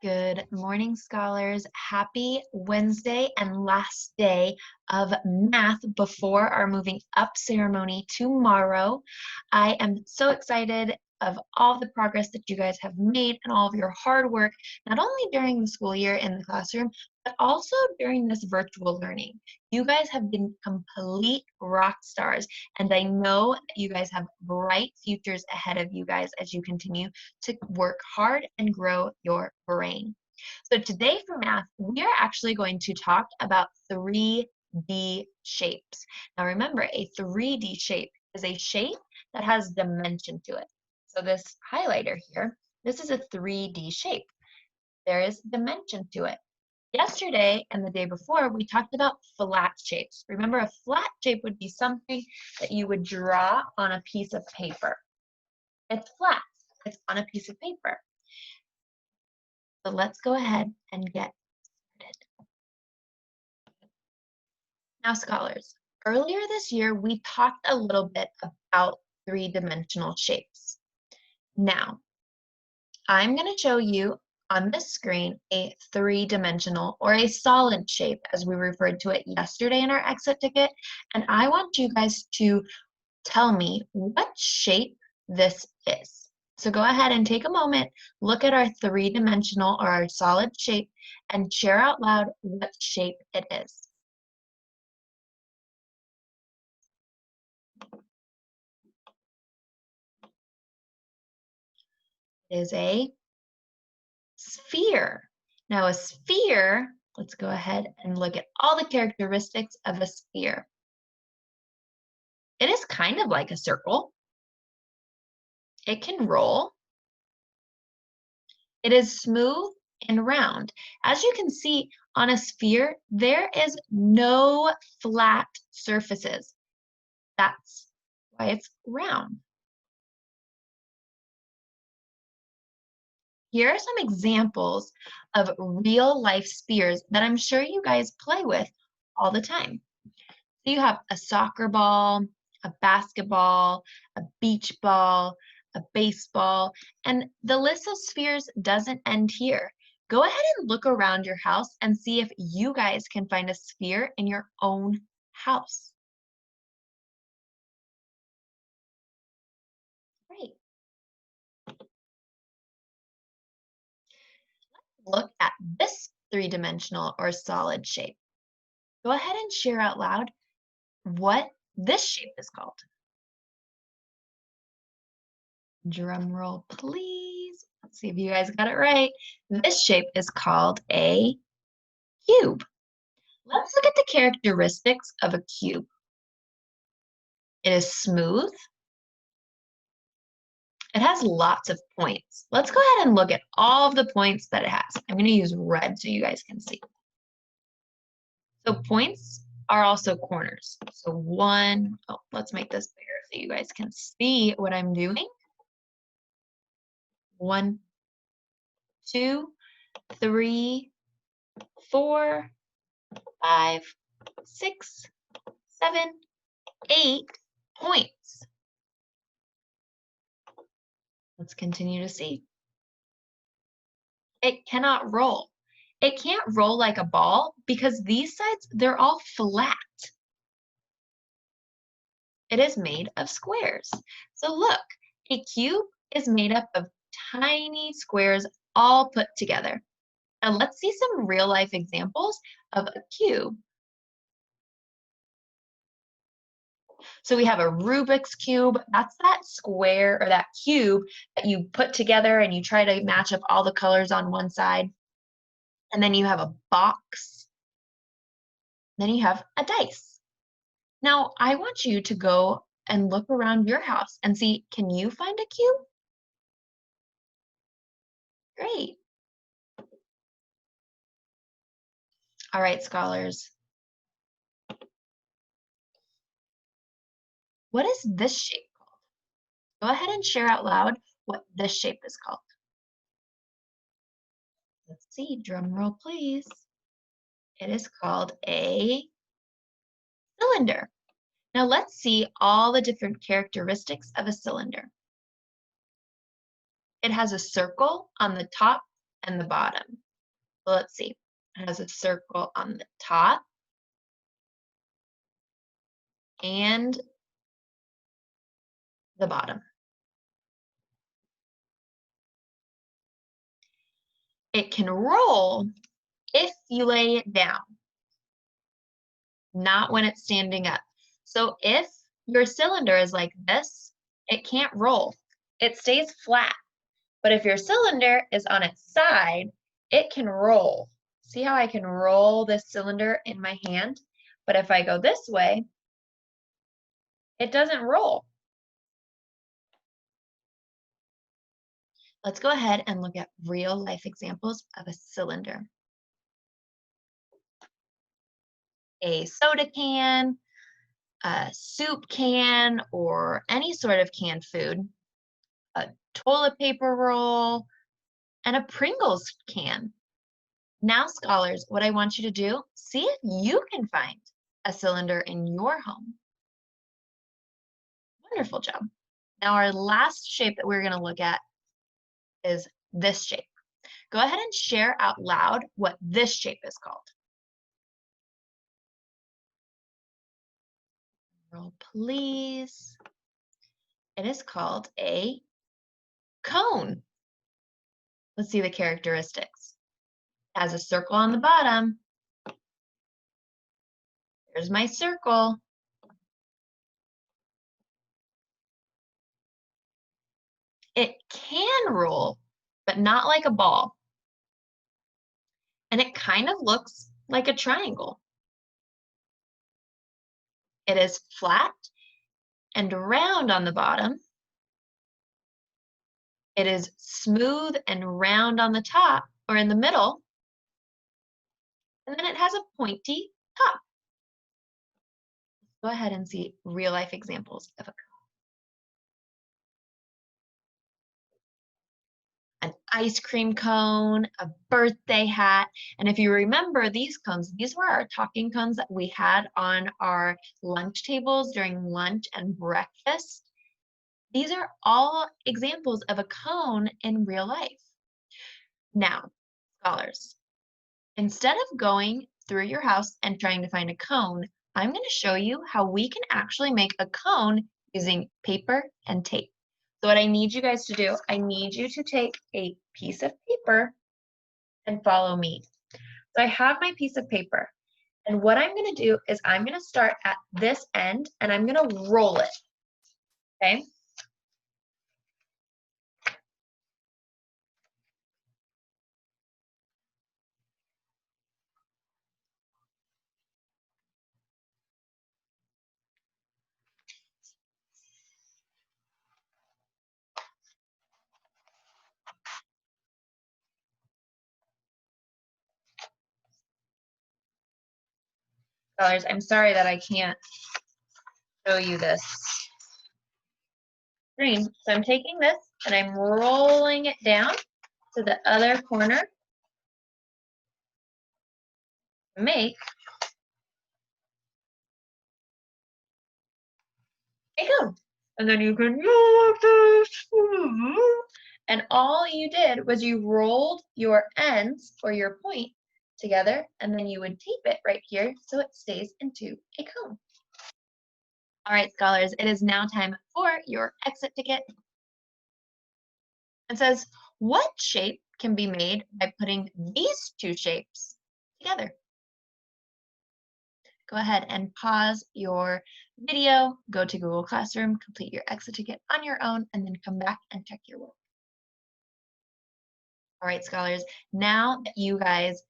Good morning, scholars. Happy Wednesday and last day of math before our moving up ceremony tomorrow. I am so excited of all the progress that you guys have made and all of your hard work, not only during the school year in the classroom, but also during this virtual learning. You guys have been complete rock stars, and I know that you guys have bright futures ahead of you guys as you continue to work hard and grow your brain. So today for math, we are actually going to talk about 3D shapes. Now remember, a 3D shape is a shape that has dimension to it. So this highlighter here, this is a 3D shape. There is dimension to it. Yesterday and the day before, we talked about flat shapes. Remember, a flat shape would be something that you would draw on a piece of paper. It's flat. It's on a piece of paper. So let's go ahead and get started. Now, scholars, earlier this year, we talked a little bit about three-dimensional shapes. Now, I'm going to show you on this screen a three-dimensional or a solid shape, as we referred to it yesterday in our exit ticket. And I want you guys to tell me what shape this is. So go ahead and take a moment, look at our three-dimensional or our solid shape, and share out loud what shape it is. It is a sphere. Now a sphere, let's go ahead and look at all the characteristics of a sphere. It is kind of like a circle. It can roll. It is smooth and round. As you can see on a sphere, there is no flat surfaces. That's why it's round. Here are some examples of real life spheres that I'm sure you guys play with all the time. So you have a soccer ball, a basketball, a beach ball, a baseball, and the list of spheres doesn't end here. Go ahead and look around your house and see if you guys can find a sphere in your own house. Great. Look at this three-dimensional or solid shape. Go ahead and share out loud what this shape is called. Drum roll, please. Let's see if you guys got it right. This shape is called a cube. Let's look at the characteristics of a cube. It is smooth. It has lots of points. Let's go ahead and look at all of the points that it has. I'm going to use red so you guys can see. So points are also corners. So let's make this bigger so you guys can see what I'm doing. 1, 2, 3, 4, 5, 6, 7, 8 points. Let's continue to see. It cannot roll. It can't roll like a ball because these sides, they're all flat. It is made of squares. So look, a cube is made up of tiny squares all put together. And let's see some real life examples of a cube. So we have a Rubik's Cube. That's that square or that cube that you put together and you try to match up all the colors on one side. And then you have a box. Then you have a dice. Now, I want you to go and look around your house and see, can you find a cube? Great. All right, scholars. What is this shape called? Go ahead and share out loud what this shape is called. Let's see, drum roll, please. It is called a cylinder. Now let's see all the different characteristics of a cylinder. It has a circle on the top and the bottom. So let's see. It has a circle on the top and the bottom. It can roll if you lay it down, not when it's standing up. So if your cylinder is like this, it can't roll. It stays flat. But if your cylinder is on its side, it can roll. See how I can roll this cylinder in my hand? But if I go this way, it doesn't roll. Let's go ahead and look at real life examples of a cylinder. A soda can, a soup can, or any sort of canned food, a toilet paper roll, and a Pringles can. Now, scholars, what I want you to do, see if you can find a cylinder in your home. Wonderful job. Now, our last shape that we're going to look at is this shape. Go ahead and share out loud what this shape is called. Roll, please. It is called a cone. Let's see the characteristics. It has a circle on the bottom. There's my circle. It can roll, but not like a ball. And it kind of looks like a triangle. It is flat and round on the bottom. It is smooth and round on the top or in the middle. And then it has a pointy top. Go ahead and see real life examples of a cone. An ice cream cone, a birthday hat. And if you remember these cones, these were our talking cones that we had on our lunch tables during lunch and breakfast. These are all examples of a cone in real life. Now, scholars, instead of going through your house and trying to find a cone, I'm going to show you how we can actually make a cone using paper and tape. So what I need you guys to do, I need you to take a piece of paper and follow me. So I have my piece of paper. And what I'm going to do is I'm going to start at this end and I'm going to roll it. Okay? Scholars, I'm sorry that I can't show you this screen. So I'm taking this and I'm rolling it down to the other corner to make a cone. And then you can go like this. And all you did was you rolled your ends or your point together and then you would tape it right here so it stays into a cone. All right, scholars, it is now time for your exit ticket. It says, what shape can be made by putting these two shapes together? Go ahead and pause your video, go to Google Classroom, complete your exit ticket on your own, and then come back and check your work. All right, scholars, now that you guys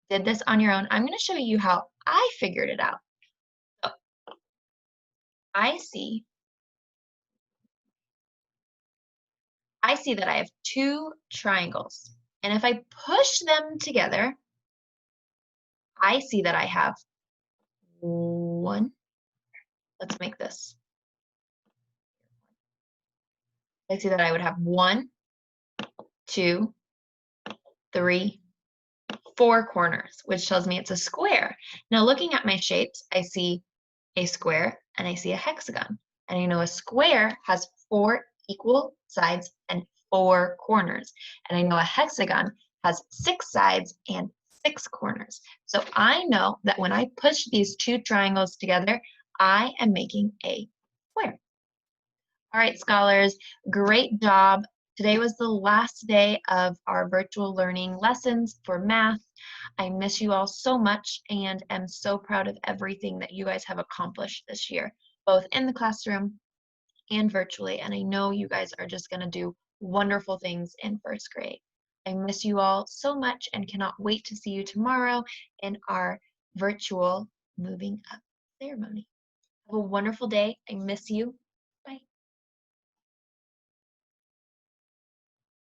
did this on your own, I'm going to show you how I figured it out. So, I see that I have two triangles. And if I push them together, I see that I have one. Let's make this. I see that I would have 1, 2, 3, 4 corners, which tells me it's a square. Now looking at my shapes, I see a square and I see a hexagon. And I know a square has 4 equal sides and 4 corners. And I know a hexagon has 6 sides and 6 corners. So I know that when I push these 2 triangles together, I am making a square. All right, scholars, great job. Today was the last day of our virtual learning lessons for math. I miss you all so much and am so proud of everything that you guys have accomplished this year, both in the classroom and virtually. And I know you guys are just going to do wonderful things in first grade. I miss you all so much and cannot wait to see you tomorrow in our virtual moving up ceremony. Have a wonderful day. I miss you.